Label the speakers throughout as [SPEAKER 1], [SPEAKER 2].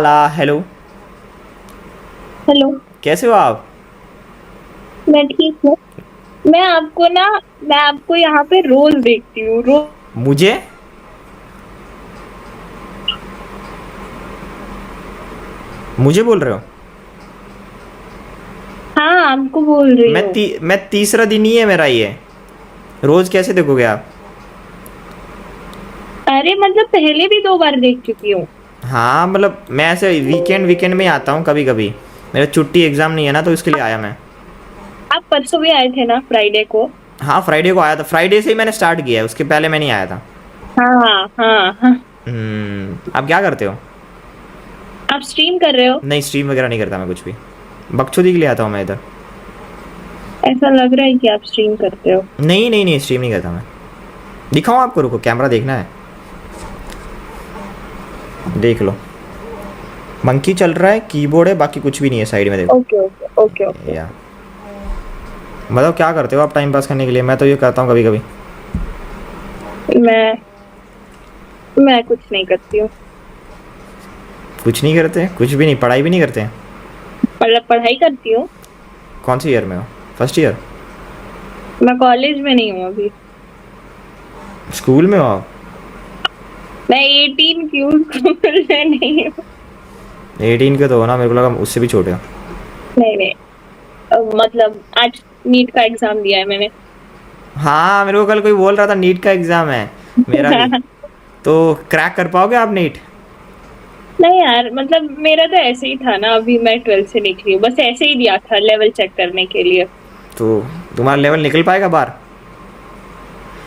[SPEAKER 1] Hello.
[SPEAKER 2] Hello.
[SPEAKER 1] कैसे हो आप?
[SPEAKER 2] मैं ठीक हूँ। मैं आपको ना मैं आपको यहाँ पे रोज देखती हूँ रोज।
[SPEAKER 1] मुझे? मुझे बोल रहे हो?
[SPEAKER 2] हाँ, आपको बोल रही हूँ।
[SPEAKER 1] मैं तीसरा दिन ही है मेरा ये। रोज कैसे देखोगे आप?
[SPEAKER 2] अरे मतलब पहले भी 2 बार देख चुकी हूँ।
[SPEAKER 1] हाँ मतलब मैं ऐसे वीकेंड वीकेंड में ही आता हूँ कभी कभी। मेरा छुट्टी एग्ज़ाम नहीं है ना, तो इसके लिए आया मैं।
[SPEAKER 2] आप परसों भी आए थे ना, फ्राइडे को?
[SPEAKER 1] हाँ फ्राइडे को आया था, फ्राइडे से ही मैंने स्टार्ट किया है, उसके पहले मैं नहीं आया था।
[SPEAKER 2] हाँ हाँ हाँ।
[SPEAKER 1] आप क्या करते हो?
[SPEAKER 2] आप स्ट्रीम कर रहे हो?
[SPEAKER 1] नहीं, स्ट्रीम वगैरह नहीं करता मैं कुछ भी। बकचोदी के लिए आता हूँ मैं इधर।
[SPEAKER 2] ऐसा लग रहा है कि आप स्ट्रीम करते हो।
[SPEAKER 1] नहीं नहीं नहीं, स्ट्रीम नहीं करता मैं। दिखाऊँ आपको? रुको, कैमरा देखना है, देख लो। मंकी चल रहा है, कीबोर्ड है, बाकी कुछ भी नहीं है साइड में,
[SPEAKER 2] ओके ओके ओके
[SPEAKER 1] देखो
[SPEAKER 2] ओके।
[SPEAKER 1] या। बताओ क्या करते हो आप टाइम पास करने के लिए? मैं तो ये करता हूँ कभी कभी।
[SPEAKER 2] मैं मैं कुछ नहीं करती हूँ।
[SPEAKER 1] कुछ नहीं करते? कुछ भी नहीं? पढ़ाई भी नहीं करते हैं?
[SPEAKER 2] मतलब पढ़ाई करती हूँ।
[SPEAKER 1] कौन सी ईयर में हो? First year?
[SPEAKER 2] मैं कॉलेज में नहीं हूँ अभी।
[SPEAKER 1] स्कूल में हो आप?
[SPEAKER 2] मैं 18 की हूँ, स्कूल में नहीं हूँ।
[SPEAKER 1] 18 के तो हो ना, मेरे को लगा उससे भी छोटे हो।
[SPEAKER 2] नहीं नहीं। मतलब आज नीट का एग्जाम दिया है मैंने।
[SPEAKER 1] हाँ मेरे को कल कोई बोल रहा था नीट का एग्ज़ाम है, मेरा भी। तो क्रैक कर पाओगे आप नीट?
[SPEAKER 2] नहीं यार, मतलब मेरा तो ऐसे ही था ना, अभी मैं 12th से निकली हूँ, बस ऐसे ही दिया था लेवल चेक करने के लिए।
[SPEAKER 1] तो तुम्हारा लेवल निकल पाएगा बाहर?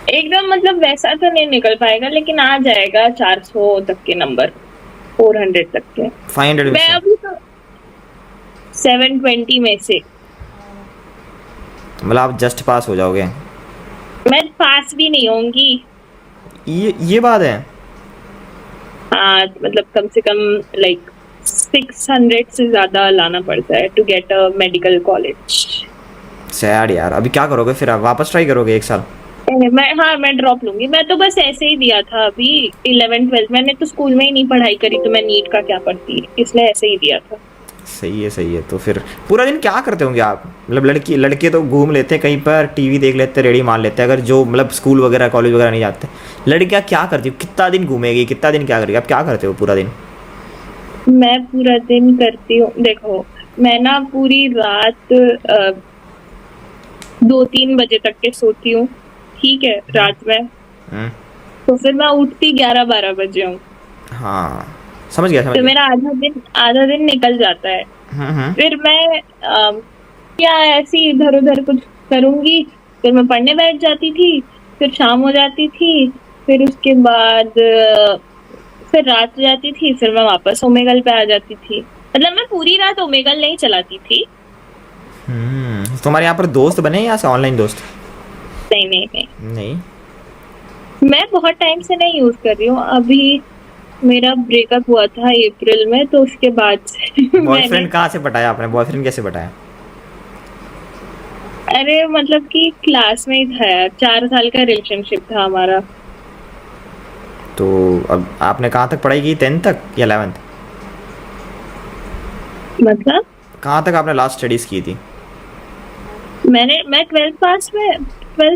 [SPEAKER 2] एकदम मतलब वैसा तो नहीं निकल पाएगा, लेकिन आ जाएगा 400 तक के नंबर, 400 तक के।
[SPEAKER 1] 500 में
[SPEAKER 2] मैं
[SPEAKER 1] से?
[SPEAKER 2] अभी तो 720 में से।
[SPEAKER 1] मतलब आप जस्ट पास हो जाओगे?
[SPEAKER 2] मैं पास भी नहीं होंगी।
[SPEAKER 1] ये बात है।
[SPEAKER 2] हाँ मतलब कम से कम लाइक 600 से ज्यादा लाना पड़ता है to get a medical college.
[SPEAKER 1] Sad यार। अभी क्या करोगे फिर? आप वापस ट्राई करोगे एक साल?
[SPEAKER 2] मैं ड्रॉप लूंगी। मैं तो बस ऐसे ही दिया था अभी 11th 12th। मैंने तो स्कूल में ही नहीं पढ़ाई करी, तो मैं नीट का क्या पढ़ती, इसलिए ऐसे ही दिया था।
[SPEAKER 1] सही है सही है। तो फिर पूरा दिन क्या करते होंगे आप? मतलब लड़की लड़के तो घूम लेते हैं कहीं पर, टीवी देख लेते हैं, रेडी मार लेते हैं, अगर जो मतलब स्कूल वगैरह कॉलेज वगैरह नहीं जाते। लड़कियाँ क्या करती हो? कितना दिन घूमेगी, कितना दिन क्या करेगी? आप क्या करते हो पूरा दिन?
[SPEAKER 2] मैं पूरा दिन करती हूँ, देखो। मैं ना पूरी रात 2-3 बजे तक के सोती हूँ। ठीक है, रात में।
[SPEAKER 1] हम्म,
[SPEAKER 2] तो फिर मैं उठती 11-12 बजे हूँ।
[SPEAKER 1] हाँ समझ गया समझ
[SPEAKER 2] तो
[SPEAKER 1] गया।
[SPEAKER 2] मेरा आधा दिन निकल जाता है।
[SPEAKER 1] हम्म।
[SPEAKER 2] फिर मैं क्या ऐसे ही इधर उधर कुछ करूंगी। फिर मैं पढ़ने बैठ जाती थी। फिर शाम हो जाती थी। फिर उसके बाद फिर रात हो जाती थी, फिर मैं वापस ओमेगल पे आ जाती थी। मतलब मैं पूरी रात ओमेगल नहीं चलाती थी।
[SPEAKER 1] तुम्हारे यहाँ पर दोस्त बने हैं यहाँ से, ऑनलाइन दोस्त?
[SPEAKER 2] नहीं नहीं नहीं।
[SPEAKER 1] नहीं।
[SPEAKER 2] मैं बहुत टाइम से नहीं यूज कर रही हूँ अभी। मेरा ब्रेकअप हुआ था अप्रैल में, तो उसके बाद से मैंने।
[SPEAKER 1] बॉयफ्रेंड कहाँ से पटाया आपने? बॉयफ्रेंड कैसे पटाया?
[SPEAKER 2] अरे मतलब कि क्लास में ही था यार, 4 साल का रिलेशनशिप था हमारा।
[SPEAKER 1] तो अब आपने कहाँ तक पढ़ाई की, 10th तक या 11th?
[SPEAKER 2] मतलब
[SPEAKER 1] कहाँ तक आपने लास्ट स्टडीज़ की थी?
[SPEAKER 2] मैं 12th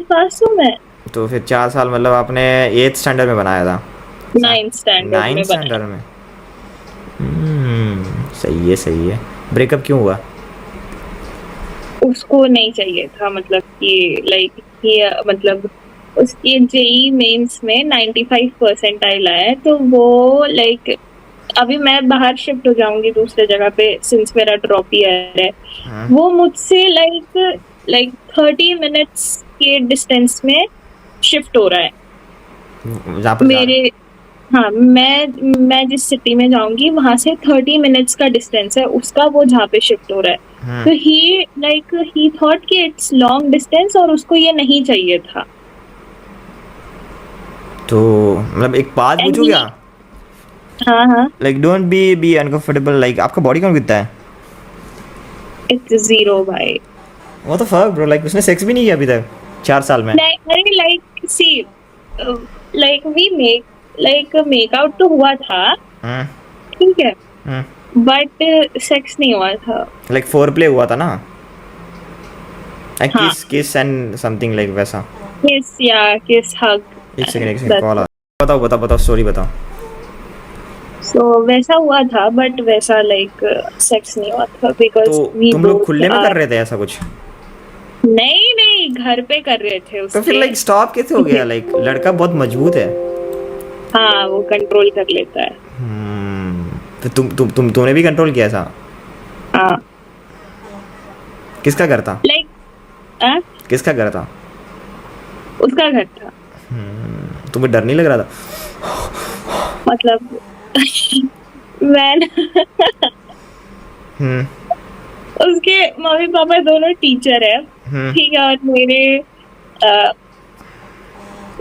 [SPEAKER 2] पास हूँ मैं।
[SPEAKER 1] तो फिर 4 साल मतलब आपने 8th स्टैंडर्ड में बनाया था?
[SPEAKER 2] 9th स्टैंडर्ड में
[SPEAKER 1] 9th
[SPEAKER 2] बनाया।
[SPEAKER 1] स्टैंडर्ड में? सही है सही है। ब्रेकअप क्यों हुआ?
[SPEAKER 2] उसको नहीं चाहिए था, मतलब कि लाइक ये मतलब उसके जेई मेंस में 95% आया है, तो वो लाइक अभी मैं बाहर शिफ्ट हो जाऊंगी दूसरे जगह पे, सिंस मेरा ड्रॉप ईयर है। वो मुझसे लाइक लाइक 30 मिनट्स के डिस्टेंस में शिफ्ट हो रहा है
[SPEAKER 1] जहाँ पर जा रहे
[SPEAKER 2] मेरे। हाँ, मैं जिस सिटी में जाऊंगी वहां से 30 मिनट्स का डिस्टेंस है उसका, वो जहाँ पे शिफ्ट हो रहा है। तो ही थॉट कि इट्स लॉन्ग डिस्टेंस और उसको ये नहीं चाहिए था।
[SPEAKER 1] तो मतलब एक बात
[SPEAKER 2] एंड
[SPEAKER 1] पूछूं
[SPEAKER 2] ही।
[SPEAKER 1] क्या?
[SPEAKER 2] हाँ हाँ।
[SPEAKER 1] Like don't be uncomfortable. Like आपका बॉडी काउंट कितना है?
[SPEAKER 2] इट्स जीरो भाई।
[SPEAKER 1] वो तो फक ब्रो, लाइक उसने सेक्स भी नहीं किया अभी तक 4 साल में?
[SPEAKER 2] नहीं, अरे like see, like we make out तो हुआ था।
[SPEAKER 1] हम्म।
[SPEAKER 2] ठीक है। बट सेक्स नहीं हुआ था।
[SPEAKER 1] लाइक फोर प्ले हुआ था ना, लाइक
[SPEAKER 2] हाँ।
[SPEAKER 1] किस एंड समथिंग लाइक वैसा।
[SPEAKER 2] किस हग।
[SPEAKER 1] एक सेकंड कॉल आ, बताओ बताओ बताओ स्टोरी बताओ।
[SPEAKER 2] सो वैसा हुआ था बट वैसा लाइक सेक्स नहीं हुआ था
[SPEAKER 1] तो
[SPEAKER 2] बिकॉज वी
[SPEAKER 1] तुम लोग
[SPEAKER 2] बोथ
[SPEAKER 1] खुले में कर
[SPEAKER 2] आर।
[SPEAKER 1] रहे थे ऐसा कुछ?
[SPEAKER 2] नहीं नहीं, घर पे कर रहे थे
[SPEAKER 1] तो फिर
[SPEAKER 2] उसके।
[SPEAKER 1] लाइक स्टॉप कैसे हो गया? लाइक लड़का बहुत मजबूत है।
[SPEAKER 2] हाँ, वो कंट्रोल कर लेता है।
[SPEAKER 1] तो तुमने भी कंट्रोल किया था?
[SPEAKER 2] हाँ।
[SPEAKER 1] किसका घर था?
[SPEAKER 2] लाइक
[SPEAKER 1] किसका घर था?
[SPEAKER 2] उसका घर था।
[SPEAKER 1] तुम्हें डर नहीं लग रहा था?
[SPEAKER 2] मतलब मैं
[SPEAKER 1] हम्म
[SPEAKER 2] उसके मम्मी पापा दोनों टीचर है,
[SPEAKER 1] हम्म
[SPEAKER 2] ठीक है, और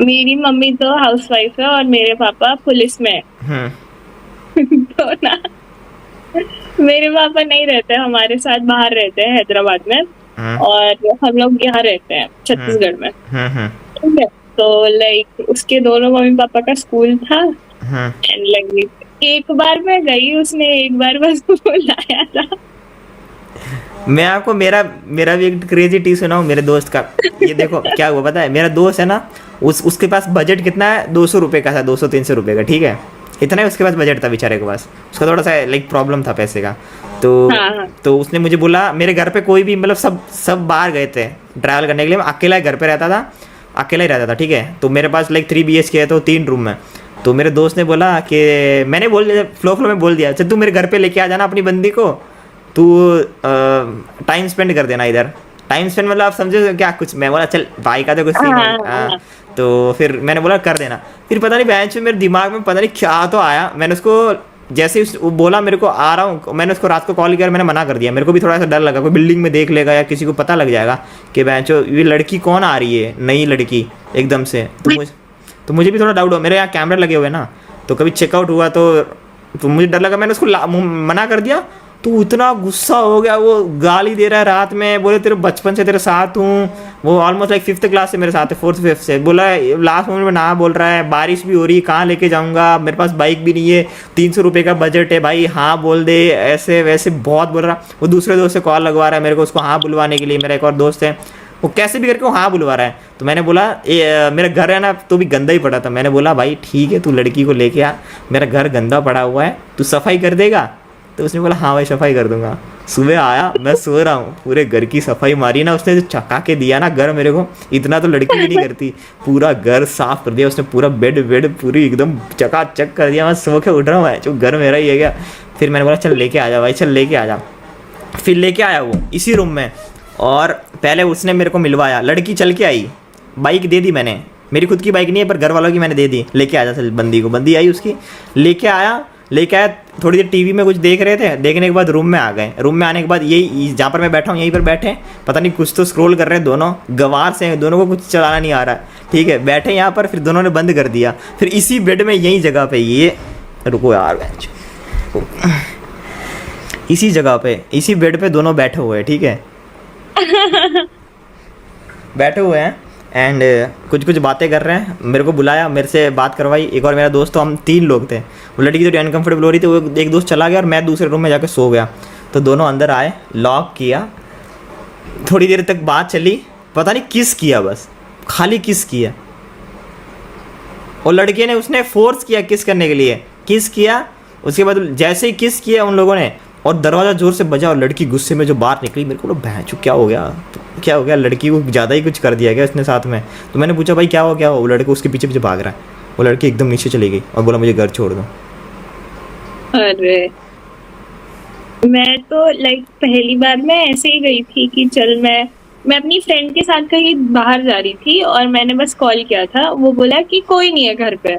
[SPEAKER 2] मेरी मम्मी तो हाउसवाइफ है और मेरे पापा पुलिस में है।
[SPEAKER 1] हम्म
[SPEAKER 2] तो ना मेरे पापा नहीं रहते हमारे साथ, बाहर रहते हैं हैदराबाद में,
[SPEAKER 1] हम्म
[SPEAKER 2] और हम लोग यहाँ रहते हैं छत्तीसगढ़ में।
[SPEAKER 1] हम्म
[SPEAKER 2] ठीक है, तो लाइक उसके दोनों मम्मी पापा का स्कूल था।
[SPEAKER 1] हम्म
[SPEAKER 2] एंड लाइक एक बार मैं गई, उसने एक बार बस बुलाया था।
[SPEAKER 1] मैं आपको मेरा मेरा भी एक क्रेजी टी सुनाऊं मेरे दोस्त का। ये देखो क्या हुआ पता है, मेरा दोस्त है ना, उसके पास बजट कितना है, 200 रुपये का था, 200-300 रुपये का, ठीक है, इतना ही उसके पास बजट था बेचारे के पास। उसका थोड़ा सा लाइक प्रॉब्लम था पैसे का। तो
[SPEAKER 2] हाँ हाँ।
[SPEAKER 1] तो उसने मुझे बोला, मेरे घर पे कोई भी मतलब सब बाहर गए थे ट्रैवल करने के लिए, मैं अकेला घर पे रहता था, अकेला ही रहता था, ठीक है। तो मेरे पास लाइक 3 BHK है, तो 3 रूम है। तो मेरे दोस्त ने बोला कि, मैंने बोल दिया फ्लो में बोल दिया, चल तू मेरे घर पे लेके आ जाना अपनी बंदी को, तू टाइम स्पेंड कर देना इधर। टाइम स्पेंड मतलब आप समझे क्या कुछ? मैं बोला चल भाई का तो कुछ सीन
[SPEAKER 2] हाँ,
[SPEAKER 1] नहीं।
[SPEAKER 2] हाँ।
[SPEAKER 1] तो फिर मैंने बोला कर देना। फिर पता नहीं बेंच में मेरे दिमाग में पता नहीं क्या तो आया, मैंने उसको जैसे वो बोला मेरे को आ रहा हूँ, मैंने उसको रात को कॉल किया, मैंने मना कर दिया। मेरे को भी थोड़ा सा डर लगा कोई बिल्डिंग में देख लेगा या किसी को पता लग जाएगा कि बेंचो ये लड़की कौन आ रही है, नई लड़की एकदम से। तो मुझे भी थोड़ा डाउट हुआ, मेरे यहाँ कैमरे लगे हुए ना, तो कभी चेकआउट हुआ तो मुझे डर लगा, मैंने उसको मना कर दिया। तो इतना गुस्सा हो गया, वो गाली दे रहा है रात में, बोले तेरे बचपन से तेरे साथ हूँ, वो ऑलमोस्ट लाइक 5th क्लास से मेरे साथ है, 4th 5th से, बोला लास्ट मोमेंट में ना बोल रहा है, बारिश भी हो रही है, कहाँ लेके जाऊँगा, मेरे पास बाइक भी नहीं है, 300 रुपये का बजट है भाई, हाँ बोल दे, ऐसे वैसे बहुत बोल रहा। वो दूसरे दोस्त से कॉल लगवा रहा है मेरे को उसको हाँ बुलवाने के लिए, मेरा एक और दोस्त है, वो कैसे भी करके वो हाँ बुलवा रहा है। तो मैंने बोला मेरा घर है ना तो भी गंदा ही पड़ा था, मैंने बोला भाई ठीक है तू लड़की को लेके आ, मेरा घर गंदा पड़ा हुआ है, तू सफाई कर देगा? तो उसने बोला हाँ भाई सफाई कर दूंगा। सुबह आया, मैं सो रहा हूँ, पूरे घर की सफाई मारी ना उसने, जो चका के दिया ना घर मेरे को, इतना तो लड़की भी नहीं करती, पूरा घर साफ कर दिया उसने, पूरा बेड पूरी एकदम चकाचक कर दिया। मैं सो के उठ रहा हूँ, जो घर मेरा ही है क्या। फिर मैंने बोला चल लेके आ जा भाई, चल लेके आ जा। फिर लेके आया वो इसी रूम में, और पहले उसने मेरे को मिलवाया, लड़की चल के आई, बाइक दे दी मैंने, मेरी खुद की बाइक नहीं है पर घर वालों की मैंने दे दी, लेके आ जा चल बंदी को। बंदी आई उसकी, लेके आया, थोड़ी देर टीवी में कुछ देख रहे थे, देखने के बाद रूम में आ गए। रूम में आने के बाद यही जहाँ पर मैं बैठा हूँ यहीं पर बैठे, पता नहीं कुछ तो स्क्रॉल कर रहे हैं, दोनों गवार से हैं, दोनों को कुछ चलाना नहीं आ रहा है, ठीक है, बैठे यहाँ पर। फिर दोनों ने बंद कर दिया, फिर इसी बेड में यही जगह पे, ये रुको यार बेंच, इसी जगह पे इसी बेड पे दोनों बैठे हुए हैं, ठीक है, बैठे हुए हैं एंड कुछ कुछ बातें कर रहे हैं। मेरे को बुलाया, मेरे से बात करवाई, एक और मेरा दोस्त, तो हम 3 लोग थे। वो लड़की थोड़ी अनकंफर्टेबल हो रही थी, वो एक दोस्त चला गया और मैं दूसरे रूम में जाकर सो गया। तो दोनों अंदर आए, लॉक किया, थोड़ी देर तक बात चली, पता नहीं किस किया, बस खाली किस किया। और लड़के ने उसने फोर्स किया किस करने के लिए, किस किया। उसके बाद जैसे ही किस किया उन लोगों ने, और दरवाज़ा ज़ोर से बजा और लड़की गुस्से में जो बाहर निकली, मेरे को भैंचो क्या हो गया, तो क्या हो गया, लड़की को ज़्यादा ही कुछ कर दिया क्या इसने साथ में। तो मैंने पूछा भाई क्या हो क्या हो, वो लड़का उसके पीछे पीछे भाग रहा है। वो लड़की एकदम नीचे चली गई और बोला मुझे घर छोड़ दो।
[SPEAKER 2] अरे मैं तो लाइक पहली बार मैं ऐसे ही गई थी कि चल मैं अपनी फ्रेंड के साथ कहीं बाहर जा रही थी और मैंने बस कॉल किया था, वो बोला कि कोई नहीं है घर पे।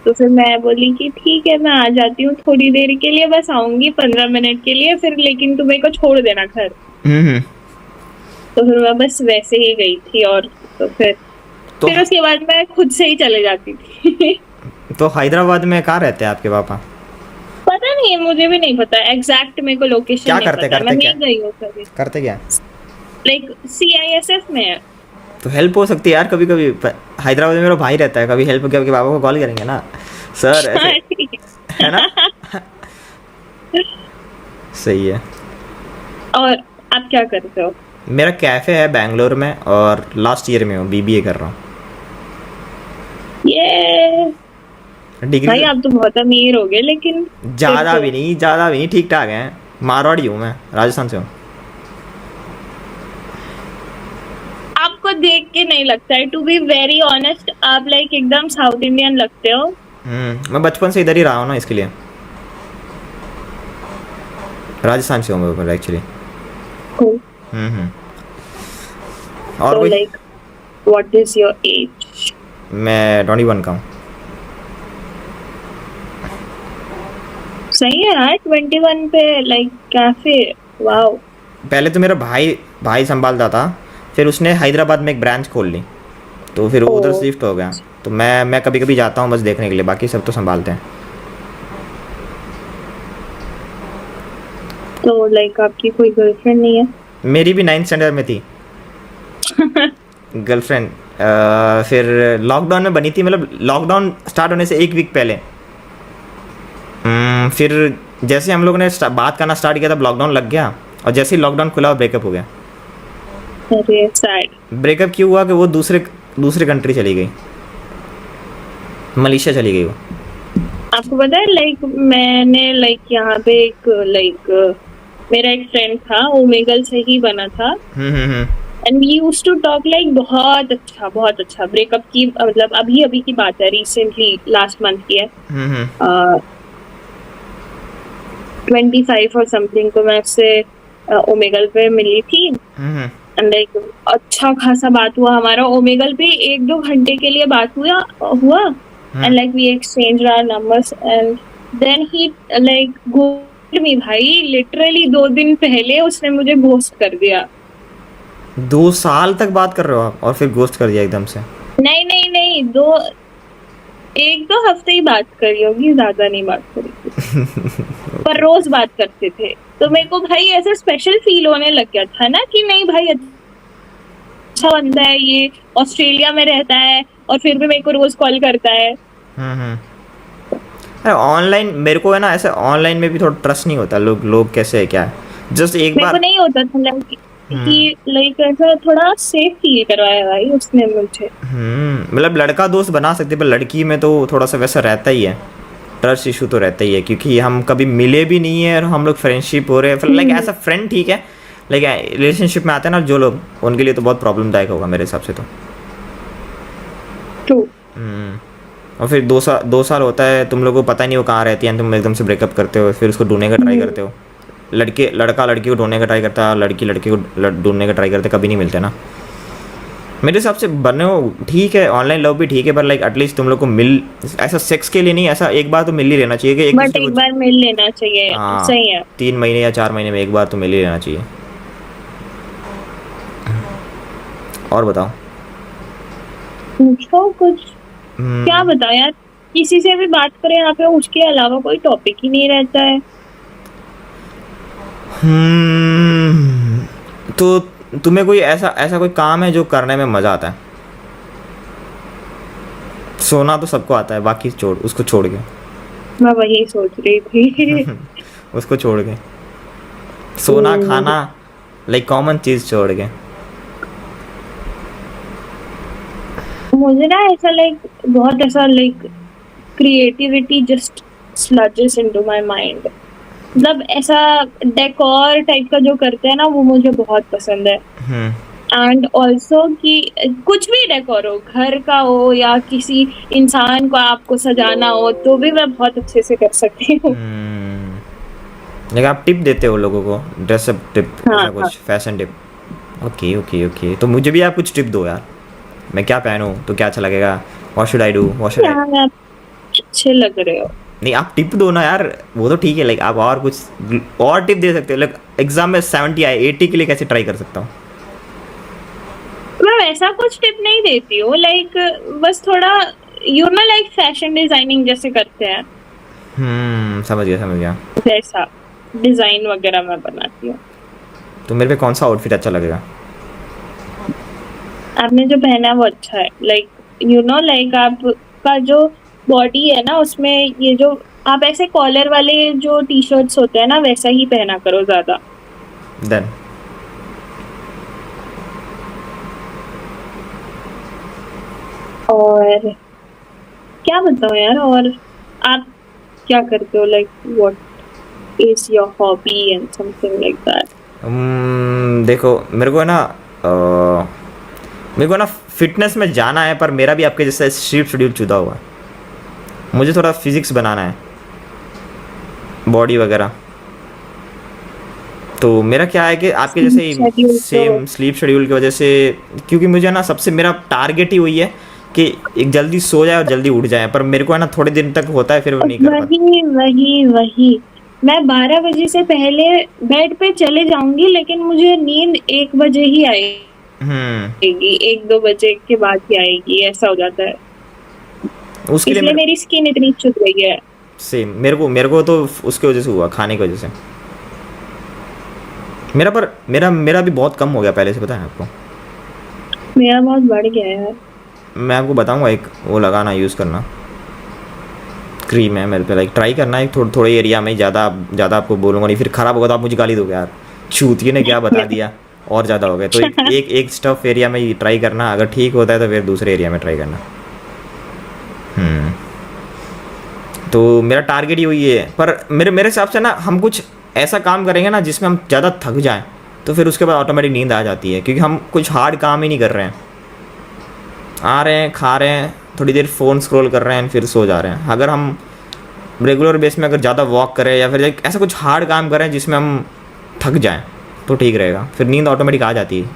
[SPEAKER 2] तो फिर मैं बोली कि ठीक है मैं आ जाती हूँ थोड़ी देर के लिए, बस आऊंगी 15 मिनट के लिए, फिर लेकिन तुम मेरे को छोड़ देना घर। तो फिर मैं बस वैसे ही गई थी, और तो फिर उसके बाद मैं खुद से ही चले जाती थी।
[SPEAKER 1] तो हैदराबाद में कहाँ रहते हैं आपके पापा?
[SPEAKER 2] पता नहीं है, मुझे भी नहीं पता एग्जैक्ट, मेरे को लोकेशन
[SPEAKER 1] क्या
[SPEAKER 2] नहीं
[SPEAKER 1] करते
[SPEAKER 2] पता,
[SPEAKER 1] करते
[SPEAKER 2] मैं
[SPEAKER 1] क्या
[SPEAKER 2] नहीं गई हूँ कभी।
[SPEAKER 1] करते क्या?
[SPEAKER 2] लाइक CISF में है।
[SPEAKER 1] तो हेल्प हो सकती है यार कभी कभी, हैदराबाद में मेरा भाई रहता है, कभी हेल्प करके पापा को कॉल करेंगे ना सर ऐसे, है ना। सही है।
[SPEAKER 2] और आप क्या करते हो?
[SPEAKER 1] मेरा कैफ़े है बैंगलोर में और लास्ट ईयर में हूँ, बीबीए कर रहा हूँ।
[SPEAKER 2] ये
[SPEAKER 1] डिग्री
[SPEAKER 2] भाई आप तो बहुत अमीर हो गए लेकिन फिर
[SPEAKER 1] ज़्यादा
[SPEAKER 2] तो।
[SPEAKER 1] भी नहीं, ज़्यादा भी नहीं, ठीक ठाक है। मारवाड़ी हूँ मैं, राजस्थान से हूँ।
[SPEAKER 2] आपको देख के नहीं लगता है, टू बी वेरी ऑनेस्ट, आप लाइक एकदम साउथ इंडियन लगते हो।
[SPEAKER 1] मैं बचपन से इधर ही रहा हूँ ना, इसके लिए। राजस्थान से हूँ मैं एक्चुअली। हम्म। और
[SPEAKER 2] तो
[SPEAKER 1] कोई?
[SPEAKER 2] Like what is your age?
[SPEAKER 1] मैं 21 का हूँ।
[SPEAKER 2] सही है यार, 21 पे लाइक कैफे। वाओ।
[SPEAKER 1] पहले तो मेरा भाई भाई संभालता था, फिर उसने हैदराबाद में एक ब्रांच खोल ली, तो फिर वो
[SPEAKER 2] ओ,
[SPEAKER 1] उधर शिफ्ट हो गया। तो मैं कभी कभी जाता हूँ बस देखने के लिए, बाकी सब तो संभालते हैं।
[SPEAKER 2] तो लाइक आपकी कोई गर्लफ्रेंड नहीं है?
[SPEAKER 1] मेरी भी 9th स्टैंडर्ड में थी गर्लफ्रेंड। फिर लॉकडाउन में बनी थी, मतलब लॉकडाउन स्टार्ट होने से एक वीक पहले। फिर जैसे हम लोगों ने बात करना स्टार्ट किया तब लॉकडाउन लग गया, और जैसे ही लॉकडाउन खुला ब्रेकअप हो गया।
[SPEAKER 2] अरे सैड।
[SPEAKER 1] ब्रेकअप क्यों हुआ कि वो दूसरे दूसरे कंट्री चली गई, मलेशिया चली गई वो।
[SPEAKER 2] आपको पता है लाइक मैंने लाइक यहाँ पे एक लाइक मेरा एक फ्रेंड था, ओमेगल से ही बना था।
[SPEAKER 1] Hmm.
[SPEAKER 2] And we use to talk like बहुत अच्छा बहुत अच्छा। ब्रेकअप की मतलब अभी अभी की बात है, रिसेंटली लास्ट मंथ की है।
[SPEAKER 1] हम्म।
[SPEAKER 2] 25 और समथिंग को मैं उससे ओमेगल पे मिली थी।
[SPEAKER 1] हम्म।
[SPEAKER 2] एंड लाइक अच्छा खासा बात हुआ हमारा ओमेगल पे, 1-2 घंटे के लिए बात हुआ। And like we exchange our numbers and then he like ghost me भाई, लिटरली 2 दिन पहले उसने मुझे घोस्ट कर दिया।
[SPEAKER 1] 2 साल तक बात कर रहे हो आप और फिर गोस्ट कर दिया एकदम से?
[SPEAKER 2] नहीं नहीं नहीं, 1-2 हफ्ते ही बात करी होगी, ज्यादा नहीं बात करी थी। पर रोज बात करते थे, तो मेरे को भाई ऐसा स्पेशल फील होने लग गया था ना कि नहीं भाई अच्छा बंदा है ये, ऑस्ट्रेलिया में रहता है और फिर भी मेरे को रोज कॉल करता है।
[SPEAKER 1] हम्म। अरे ऑनलाइन मेरे को है ना, ऐसे ऑनलाइन में भी थोड़ा ट्रस्ट नहीं होता, लोग लोग कैसे है क्या है, जस्ट एक
[SPEAKER 2] मेरे को
[SPEAKER 1] बार।
[SPEAKER 2] नहीं होता था लाइक कि लाइक ऐसा थोड़ा सेफ फील करवाया भाई उसने मुझे।
[SPEAKER 1] मतलब लड़का दोस्त बना सकते, पर लड़की में तो थोड़ा सा वैसा रहता ही है, ट्रस्ट इशू तो रहता ही है, क्योंकि हम कभी मिले भी नहीं है और हम लोग फ्रेंडशिप हो रहे हैं, लाइक ऐसा फ्रेंड ठीक है, लाइक रिलेशनशिप में आते हैं ना जो लोग, उनके लिए तो बहुत प्रॉब्लमदायक होगा मेरे हिसाब से तो।
[SPEAKER 2] ट्रू।
[SPEAKER 1] और फिर 2 साल होता है, तुम लोगों को पता ही नहीं वो कहाँ रहती है, तुम एकदम से ब्रेकअप करते हो, फिर उसको ढूंढने का ट्राई करते हो। लड़का लड़की को ढूंढने का ट्राई करता है, लड़की लड़के को ढूंढने का ट्राई करते, कभी नहीं मिलते ना। मेरे हिसाब से बने हो ठीक है, ऑनलाइन लव भी ठीक है, पर लाइक एटलीस्ट तुम लोग को मिल, ऐसा सेक्स के लिए नहीं, ऐसा एक बार तो मिल ही लेना चाहिए कि एक
[SPEAKER 2] बट
[SPEAKER 1] दूसरे
[SPEAKER 2] एक
[SPEAKER 1] को।
[SPEAKER 2] बार मिल लेना चाहिए।
[SPEAKER 1] हाँ,
[SPEAKER 2] सही है।
[SPEAKER 1] 3 महीने या 4 महीने में एक बार तो मिल ही लेना चाहिए। और बताओ।
[SPEAKER 2] पूछो कुछ। क्या बताओ यार, किसी से भी बात करें यहाँ पे, उसके अलावा कोई टॉपिक ही नहीं रहता है।
[SPEAKER 1] तो तुम्हें कोई ऐसा ऐसा कोई काम है जो करने में मज़ा आता है? सोना तो सबको आता है, बाकी छोड़, उसको छोड़ के।
[SPEAKER 2] मैं वही सोच रही थी।
[SPEAKER 1] उसको छोड़ के, सोना खाना, लाइक कॉमन चीज़ छोड़ के।
[SPEAKER 2] मुझे ना ऐसा लाइक बहुत ऐसा like creativity just sludges into my mind. मतलब ऐसा डेकोर टाइप का जो करते हैं ना, वो मुझे बहुत पसंद है। एंड ऑल्सो कि कुछ भी डेकोर हो, घर का हो या किसी इंसान को आपको सजाना हो, तो भी मैं बहुत अच्छे से कर सकती हूँ।
[SPEAKER 1] लाइक आप टिप देते हो लोगों को, ड्रेसअप टिप,
[SPEAKER 2] हाँ
[SPEAKER 1] ऐसा
[SPEAKER 2] हाँ।
[SPEAKER 1] कुछ fashion tip? Okay okay okay, तो मुझे भी आप कुछ टिप दो यार, मैं क्या पहनूं तो क्या अच्छा लगेगा, what should I do, what should I.
[SPEAKER 2] यार आप अच्छे लग रहे हो।
[SPEAKER 1] नहीं, आप टिप दो ना यार, वो तो ठीक है, लाइक आप और कुछ और टिप दे सकते हो, लाइक एग्जाम में 70 आए, 80 के लिए कैसे ट्राई कर सकता हूँ?
[SPEAKER 2] मैं वैसा कुछ टिप नहीं देती हूँ, लाइक बस थोड़ा you know like fashion designing जैसे करते हैं,
[SPEAKER 1] समझ गया।
[SPEAKER 2] वैसा डिजाइन वगैरह मैं बनाती हूँ।
[SPEAKER 1] तो मेरे पे कौन सा आउटफिट अच्छा लगेगा?
[SPEAKER 2] आपने जो पहना है वो अच्छा है, लाइक यू नो लाइक आपका जो बॉडी है ना, उसमें ये जो आप ऐसे कॉलर वाले जो टी शर्ट्स होते हैं ना वैसा ही पहना करो ज्यादा।
[SPEAKER 1] डन।
[SPEAKER 2] और क्या बताऊं यार, और आप क्या करते हो, like what is your hobby and something like that?
[SPEAKER 1] देखो मेरे को ना फिटनेस में जाना है, पर मेरा भी आपके जैसा स्लीप शेड्यूल जुदा हुआ है। मुझे थोड़ा फिजिक्स बनाना है, बॉडी वगैरह। तो मेरा क्या है कि आपके जैसे ही
[SPEAKER 2] शेड्यूल तो
[SPEAKER 1] सेम स्लीप शेड्यूल की वजह से, क्योंकि मुझे ना सबसे मेरा टारगेट ही वही है कि एक जल्दी सो जाए और जल्दी उठ जाए, पर मेरे को है ना थोड़े दिन तक होता है, फिर वो नहीं कर पाता।
[SPEAKER 2] वही वही वही, मैं 12 बजे से पहले बेड पे चले जाऊंगी, लेकिन मुझे नींद 1 बजे ही
[SPEAKER 1] हम्म।
[SPEAKER 2] आएगी, 1-2 बजे के बाद ही आएगी, ऐसा हो जाता है।
[SPEAKER 1] उसके लिए
[SPEAKER 2] इसलिए
[SPEAKER 1] मेरे
[SPEAKER 2] मेरी स्किन इतनी चुभ गई है।
[SPEAKER 1] सेम मेरे को तो उसके वजह से हुआ, खाने की वजह से। मेरा भी बहुत कम हो गया पहले से, पता है आपको।
[SPEAKER 2] मेरा बहुत बढ़ गया है यार।
[SPEAKER 1] मैं आपको बताऊंगा, एक वो लगाना, यूज़ करना, क्रीम है मेरे पे, लाइक ट्राई करना है थोड़े एरिया में। ज़्यादा ज़्यादा आपको बोलूँगा नहीं, फिर ख़राब होगा तो आप मुझे गाली दोगे यार, चूतिए ने क्या बता दिया, और ज़्यादा हो गया। तो एक स्टफ एरिया में ट्राई करना, अगर ठीक होता है तो फिर दूसरे एरिया में ट्राई करना। हम्म। तो मेरा टारगेट ही वही है, पर मेरे मेरे हिसाब से ना हम कुछ ऐसा काम करेंगे ना जिसमें हम ज़्यादा थक जाएं, तो फिर उसके बाद ऑटोमेटिक नींद आ जाती है, क्योंकि हम कुछ हार्ड काम ही नहीं कर रहे हैं। आ रहे हैं, खा रहे हैं, थोड़ी देर फ़ोन स्क्रॉल कर रहे हैं, फिर सो जा रहे हैं। अगर हम रेगुलर बेस में अगर ज़्यादा वॉक करें या फिर ऐसा कुछ हार्ड काम करें जिसमें हम थक जाएं, तो ठीक रहेगा, फिर नींद ऑटोमेटिक आ जाती है।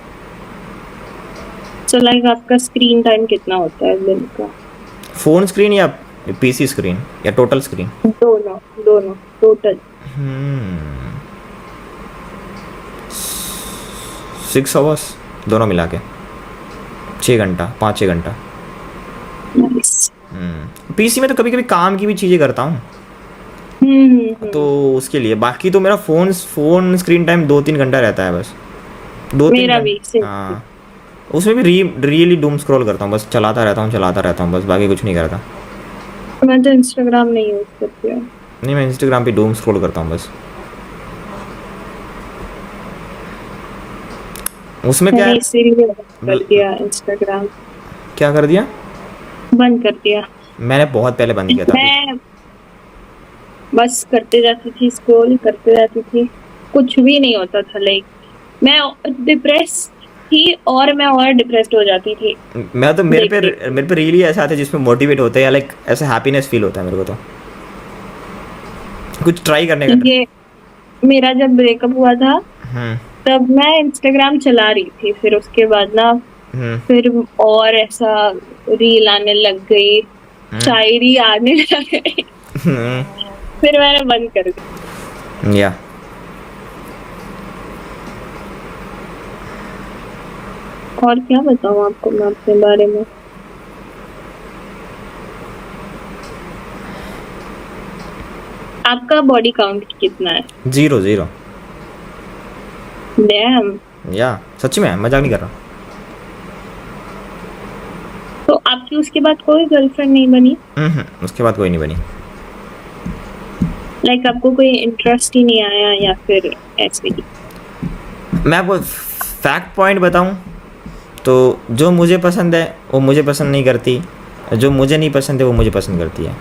[SPEAKER 2] सो लाइक आपका स्क्रीन टाइम कितना होता है दिन का?
[SPEAKER 1] फ़ोन स्क्रीन या पीसी स्क्रीन या टोटल स्क्रीन?
[SPEAKER 2] दोनों, दोनों टोटल।
[SPEAKER 1] 6 आवर्स, दोनों मिला के 6 घंटा, 5-6 घंटा।
[SPEAKER 2] नाइस।
[SPEAKER 1] पीसी में तो कभी कभी काम की भी चीज़ें करता हूँ, तो उसके लिए। बाकी तो मेरा फ़ोन स्क्रीन टाइम 2-3 घंटा रहता है बस, 2-3
[SPEAKER 2] मेरा भी
[SPEAKER 1] घंटा।
[SPEAKER 2] सेम।
[SPEAKER 1] हाँ, उसमें भी रियली डूम स्क्रॉल करता हूँ, बस चलाता रहता हूँ बस, बाकी कुछ नहीं करता।
[SPEAKER 2] मैं तो इंस्टाग्राम नहीं यूज करती हूँ।
[SPEAKER 1] नहीं, मैं इंस्टाग्राम पे डूम स्क्रॉल करता हूँ बस। उसमें क्या
[SPEAKER 2] मैंने
[SPEAKER 1] है,
[SPEAKER 2] इसीलिए बंद कर दिया इंस्टाग्राम।
[SPEAKER 1] क्या कर दिया?
[SPEAKER 2] बंद कर दिया।
[SPEAKER 1] मैंने बहुत पहले बंद किया था अभी।
[SPEAKER 2] मैं बस करते जाती थी, स्क्रॉल करते जाती थी, कुछ भी नहीं होता था। लाइक मैं डिप्रेस थी और मैं और डिप्रेस्ड हो जाती थी
[SPEAKER 1] मैं तो
[SPEAKER 2] देख देख के।
[SPEAKER 1] मेरे पे रील ही ऐसा आते हैं जिसमें मोटिवेट होते हैं, या लाइक ऐसा हैप्पीनेस फील होता है मेरे को, तो कुछ ट्राई करने का।
[SPEAKER 2] ये मेरा जब ब्रेकअप हुआ था
[SPEAKER 1] हम्म।
[SPEAKER 2] तब मैं इंस्टाग्राम चला रही थी, फिर उसके बाद ना
[SPEAKER 1] हम्म।
[SPEAKER 2] फिर और ऐसा रील आने लग गई, शायरी आने लग गई,
[SPEAKER 1] हम्म।
[SPEAKER 2] फिर मैंने बंद कर दिया।
[SPEAKER 1] या
[SPEAKER 2] और क्या बताऊँ आपको मैं अपने बारे में? आपका बॉडी काउंट कितना है?
[SPEAKER 1] 0 0।
[SPEAKER 2] डैम।
[SPEAKER 1] या सच में, मजाक नहीं कर रहा।
[SPEAKER 2] तो आपकी उसके बाद कोई गर्लफ्रेंड नहीं बनी?
[SPEAKER 1] उसके बाद कोई नहीं बनी।
[SPEAKER 2] लाइक आपको कोई इंटरेस्ट ही नहीं आया या फिर ऐसे ही?
[SPEAKER 1] मैं आपको फैक्ट पॉइंट बताऊं, तो जो मुझे पसंद है वो मुझे पसंद नहीं करती, जो मुझे नहीं पसंद है वो मुझे पसंद करती है।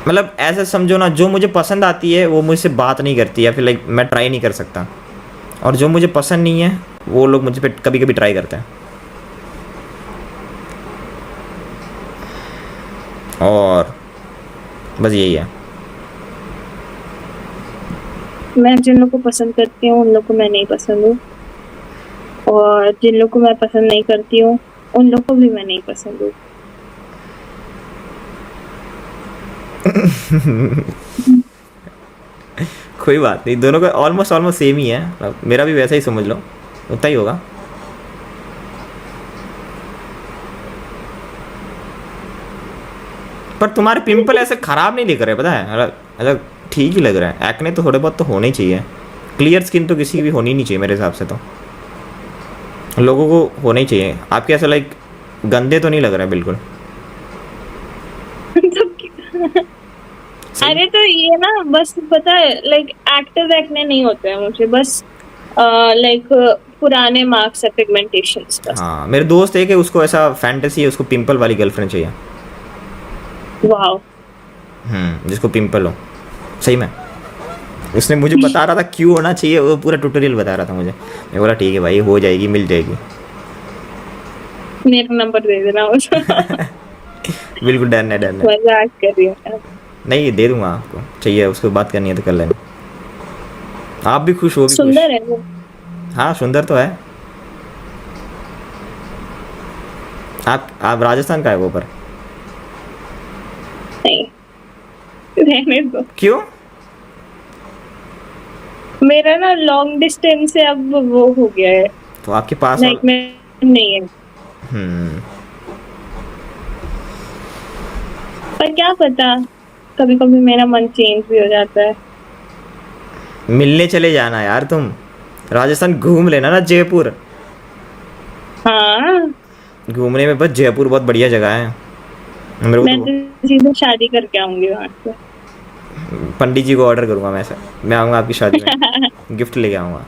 [SPEAKER 1] मतलब ऐसा समझो ना, जो मुझे पसंद आती है वो मुझसे बात नहीं करती, या फिर लाइक मैं ट्राई नहीं कर सकता, और जो मुझे पसंद नहीं है वो लोग मुझे पे कभी कभी ट्राई करते हैं। और बस यही है।
[SPEAKER 2] मैं जिन लोग को पसंद करती हूँ उन लोग को मैं नहीं पसंद हूँ, और जिन लोग को मैं पसंद नहीं करती हूँ उन लोग को भी मैं नहीं पसंद हूँ।
[SPEAKER 1] कोई बात नहीं, दोनों का ऑलमोस्ट ऑलमोस्ट सेम ही है, मतलब मेरा भी वैसा ही समझ लो, उतना ही होगा। पर तुम्हारे पिंपल ऐसे ख़राब नहीं दिख रहे, पता है, अलग अलग ठीक ही लग रहा है। एक्ने तो थोड़े बहुत तो होने ही चाहिए, क्लियर स्किन तो किसी की भी होनी नहीं चाहिए मेरे हिसाब से, तो लोगों को होना ही चाहिए। आपके ऐसा लाइक गंदे तो नहीं लग रहा है बिल्कुल।
[SPEAKER 2] मतलब कि
[SPEAKER 1] सही।
[SPEAKER 2] अरे तो ये ना बस पता है लाइक एक्टर देखने नहीं होते हैं मुझे, बस लाइक पुराने मार्क्स है, पिगमेंटेशंस बस।
[SPEAKER 1] हाँ, मेरे दोस्त है कि उसको ऐसा फैंटेसी है, उसको पिंपल वाली गर्लफ्रेंड चाहिए।
[SPEAKER 2] वाओ।
[SPEAKER 1] जिसको पिंपल हो। सही में। उसने मुझे बता रहा था क्यों होना चाहिए, वो पूरा ट्यूटोरियल बता रहा था मुझे। मैं बोला ठीक है भाई, हो जाएगी, मिल जाएगी।
[SPEAKER 2] मेरा नंबर दे देना मुझे।
[SPEAKER 1] बिल्कुल, डन है, डन है।
[SPEAKER 2] मजाक कर रही हूँ यार।
[SPEAKER 1] नहीं, दे दूंगा आपको, चाहिए उसको, बात करनी है तो कर लेना। आप भी खुश, वो भी खुश।
[SPEAKER 2] सुंदर है वो।
[SPEAKER 1] हाँ, सुंदर तो है। आप राजस्थान का है वो, पर
[SPEAKER 2] नहीं, रहने दो।
[SPEAKER 1] क्यों?
[SPEAKER 2] मेरा ना लॉन्ग डिस्टेंस से अब वो हो गया है,
[SPEAKER 1] तो आपके पास
[SPEAKER 2] लाइक
[SPEAKER 1] वाला।
[SPEAKER 2] मैं नहीं है।
[SPEAKER 1] हम्म।
[SPEAKER 2] पर क्या पता, कभी कभी मेरा मन चेंज भी हो जाता है।
[SPEAKER 1] मिलने चले जाना यार तुम, राजस्थान घूम लेना ना, जयपुर।
[SPEAKER 2] हाँ,
[SPEAKER 1] घूमने में बस जयपुर बहुत बढ़िया जगह है। मेरे को
[SPEAKER 2] मैं
[SPEAKER 1] तो
[SPEAKER 2] तो सीधे शादी करके आऊंगी वहां से।
[SPEAKER 1] पंडित जी को ऑर्डर करूंगा मैं, ऐसा मैं आऊँगा आपकी शादी में, गिफ्ट लेके आऊँगा।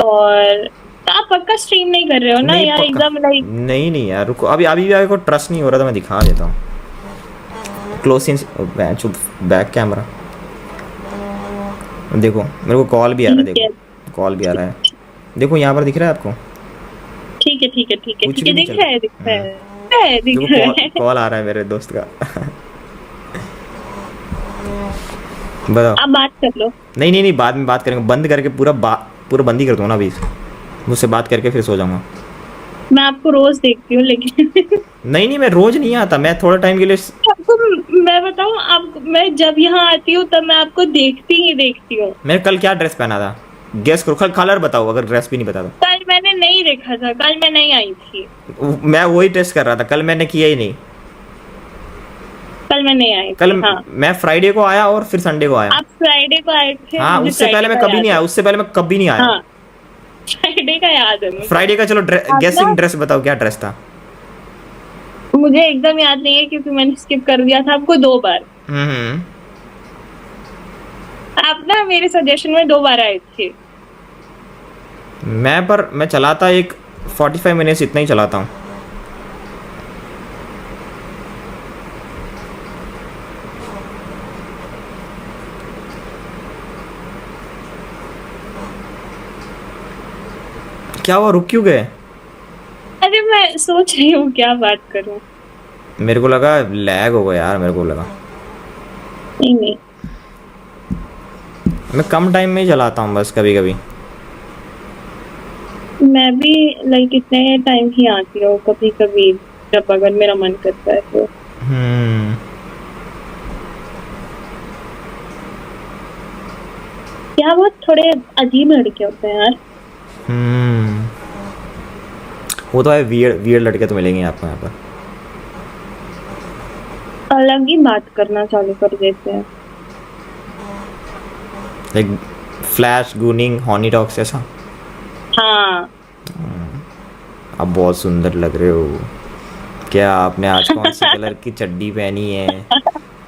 [SPEAKER 2] और आप पक्का स्ट्रीम नहीं कर रहे हो ना,
[SPEAKER 1] नहीं,
[SPEAKER 2] या
[SPEAKER 1] पक्का।
[SPEAKER 2] एकदम लाइक।
[SPEAKER 1] नहीं नहीं यार, रुको, अभी अभी भी आपको ट्रस्ट नहीं हो रहा, तो मैं दिखा देता हूँ। Close scene, back camera. देखो, मेरे को कॉल भी आ रहा है,
[SPEAKER 2] ठीक है,
[SPEAKER 1] देखो कॉल भी आ रहा है। देखो यहाँ पर दिख रहा है आपको।
[SPEAKER 2] ठीक है, ठीक है, ठीक है,
[SPEAKER 1] कुछ
[SPEAKER 2] ठीक
[SPEAKER 1] भी
[SPEAKER 2] है,
[SPEAKER 1] नहीं
[SPEAKER 2] दिख
[SPEAKER 1] चल
[SPEAKER 2] रहा है, दिख
[SPEAKER 1] रहा।
[SPEAKER 2] रहा है, दिख
[SPEAKER 1] देखो,
[SPEAKER 2] रहा
[SPEAKER 1] कॉल
[SPEAKER 2] है।
[SPEAKER 1] कॉल आ रहा है मेरे दोस्त का। बताओ।
[SPEAKER 2] आप बात कर लो।
[SPEAKER 1] नहीं नहीं नहीं, बाद में बात करेंगे, बंद करके पूरा बंद ही कर दूँ ना अभी। मुझसे बात करके फिर सो जाऊँगा।
[SPEAKER 2] मैं आपको रोज देखती हूँ लेकिन
[SPEAKER 1] नहीं नहीं, मैं रोज नहीं आता, मैं थोड़ा टाइम के लिए।
[SPEAKER 2] आपको मैं बताऊँ, आप मैं जब यहाँ आती हूँ तब मैं आपको देखती ही देखती हूँ।
[SPEAKER 1] मैंने कल क्या ड्रेस पहना था? गेस करो, कलर बताओ, अगर ड्रेस भी नहीं बता
[SPEAKER 2] कल मैंने नहीं देखा था, कल मैं नहीं आई थी।
[SPEAKER 1] तो। मैं वही टेस्ट कर रहा था, कल मैंने किया ही नहीं।
[SPEAKER 2] कल मैं नहीं आई
[SPEAKER 1] कल
[SPEAKER 2] थी, हाँ।
[SPEAKER 1] मैं फ्राइडे को आया और फिर संडे को आया।
[SPEAKER 2] आप फ्राइडे को आए थे,
[SPEAKER 1] हाँ,
[SPEAKER 2] मुझे
[SPEAKER 1] उससे
[SPEAKER 2] फ्राइडे
[SPEAKER 1] पहले मैं
[SPEAKER 2] का
[SPEAKER 1] कभी नहीं
[SPEAKER 2] याद
[SPEAKER 1] आया,
[SPEAKER 2] है।
[SPEAKER 1] उससे पहले मैं कभी नहीं आया।
[SPEAKER 2] हाँ, फ्राइडे का याद है मुझे।
[SPEAKER 1] फ्राइडे का, चलो
[SPEAKER 2] आप
[SPEAKER 1] गेसिंग
[SPEAKER 2] ना,
[SPEAKER 1] ड्रेस बताओ, क्या ड्रेस था?
[SPEAKER 2] मुझे एकदम याद नहीं है क्योंकि मैंने स्किप कर दिया था आपको 2 बार।
[SPEAKER 1] हम्म।
[SPEAKER 2] आप ना मेरे सजेशन में 2 बार आए थे।
[SPEAKER 1] मैं चलाता एक 45 मिनट्स, इतना ही चलाता हूँ। क्या हुआ, रुक क्यों गए?
[SPEAKER 2] अरे मैं सोच रही हूँ क्या बात करूँ।
[SPEAKER 1] मेरे को लगा लैग हो गया यार, मेरे को लगा।
[SPEAKER 2] नहीं नहीं,
[SPEAKER 1] मैं कम टाइम में ही चलाता हूँ बस, कभी कभी।
[SPEAKER 2] मैं भी लाइक इतने टाइम ही आती हूँ कभी कभी, जब अगर मेरा मन करता है तो।
[SPEAKER 1] हम्म।
[SPEAKER 2] क्या बहुत थोड़े अजीब लड़के होते हैं यार।
[SPEAKER 1] हम्म। वो तो है, वियर्ड वियर्ड लड़के तो मिलेंगे आपको यहाँ पर।
[SPEAKER 2] अलग ही बात करना चालू कर देते हैं।
[SPEAKER 1] लाइक फ्लैश, गूनिंग, हॉनी टॉक्स ऐसा।
[SPEAKER 2] हाँ,
[SPEAKER 1] आप बहुत सुंदर लग रहे हो। क्या आपने आज कौन सी कलर की चड्डी पहनी है?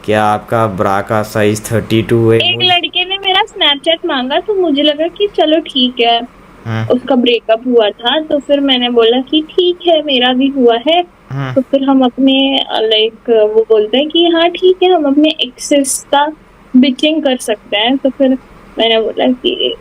[SPEAKER 1] क्या आपका ब्रा का साइज 32 है?
[SPEAKER 2] एक लड़के ने मेरा स्नैपचैट मांगा तो मुझे लगा कि चलो ठीक है,
[SPEAKER 1] हम्म,
[SPEAKER 2] उसका ब्रेकअप हुआ था तो फिर मैंने बोला कि ठीक है, मेरा भी हुआ है।
[SPEAKER 1] हम्म,
[SPEAKER 2] तो फिर हम अपने लाइक वो बोलते हैं कि हाँ ठीक है, हम अपने एक्सेस का बिचिंग कर सकते हैं। तो फिर मैंने बोला कि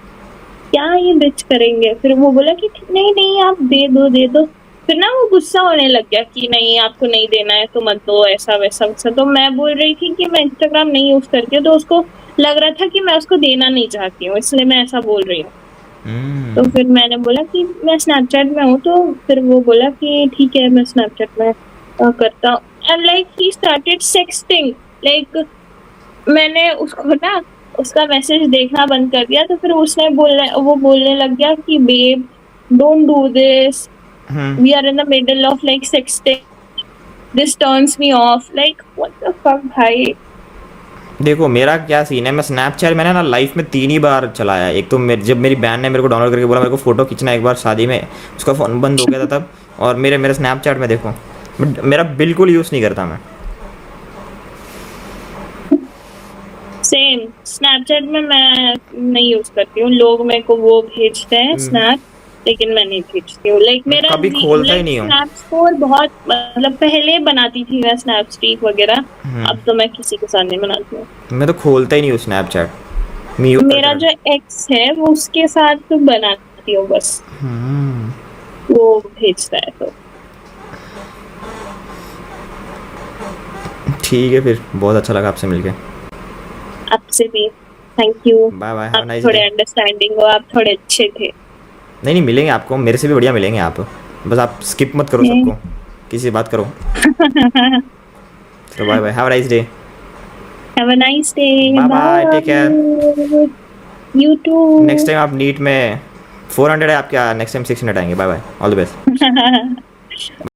[SPEAKER 2] क्या ये बिच करेंगे, फिर वो बोला कि नहीं नहीं आप दे दो दे दो। फिर ना वो गुस्सा होने लग गया कि नहीं आपको नहीं देना है तो मत दो, ऐसा वैसा वैसा। तो मैं बोल रही थी कि मैं इंस्टाग्राम नहीं यूज करती हूँ, तो उसको लग रहा था कि मैं उसको देना नहीं चाहती हूँ, इसलिए मैं ऐसा बोल रही हूँ। तो फिर मैंने बोला कि मैं स्नैपचैट में हूँ, तो फिर वो बोला कि ठीक है मैं स्नैपचैट में करता हूँ। And like he started sexting, like मैंने उसको ना उसका मैसेज देखना बंद कर दिया, तो फिर वो बोलने लग गया कि babe don't do this,
[SPEAKER 1] hmm.
[SPEAKER 2] We are in the middle of like sexting, this turns me off. Like what the fuck भाई।
[SPEAKER 1] देखो मेरा क्या सीन है, मैं स्नैपचैट मैंने ना लाइफ में 3 ही बार चलाया। एक तो जब मेरी बहन ने मेरे को डाउनलोड करके बोला मेरे को फ़ोटो खींचना, एक बार शादी में उसका फ़ोन बंद हो गया था तब। और मेरे मेरे स्नैपचैट में देखो, बट मेरा बिल्कुल यूज़ नहीं करता मैं।
[SPEAKER 2] सेम स्नैपचैट में मैं नहीं यूज करती हूँ, लोग मेरे को वो भेजते हैं स्नैप, लेकिन मैं नहीं भेजती हूँ। लाइक
[SPEAKER 1] मैं
[SPEAKER 2] मेरा
[SPEAKER 1] कभी खोलता ही
[SPEAKER 2] लाइक
[SPEAKER 1] नहीं हूँ।
[SPEAKER 2] स्नैप स्कोर बहुत, मतलब पहले बनाती थी मैं स्नैप स्ट्रीक वगैरह, अब तो मैं किसी के साथ नहीं बनाती हूँ।
[SPEAKER 1] मैं तो खोलता ही नहीं हूँ स्नैपचैट। मैं यूज़
[SPEAKER 2] मेरा
[SPEAKER 1] करता
[SPEAKER 2] जो एक्स है वो उसके साथ तो बनाती हूँ बस, वो भेजता है तो।
[SPEAKER 1] ठीक है, फिर बहुत अच्छा लगा आपसे मिलके।
[SPEAKER 2] आपसे भी thank you.
[SPEAKER 1] Bye bye, have a
[SPEAKER 2] आप
[SPEAKER 1] नाइस
[SPEAKER 2] थोड़े
[SPEAKER 1] डे।
[SPEAKER 2] अंडरस्टैंडिंग हो, आप थोड़े अच्छे थे।
[SPEAKER 1] नहीं नहीं, मिलेंगे आपको, मेरे से भी बढ़िया मिलेंगे आप। बस आप स्किप मत करो सबको, किसी से बात करो। चलो bye bye, have a nice day.
[SPEAKER 2] Have a nice day.
[SPEAKER 1] Bye bye, take care.
[SPEAKER 2] Bye. You too.
[SPEAKER 1] Next time आप नीट में 400 है आपके, नेक्स्ट टाइम 600 आएंगे। Bye bye, all the best.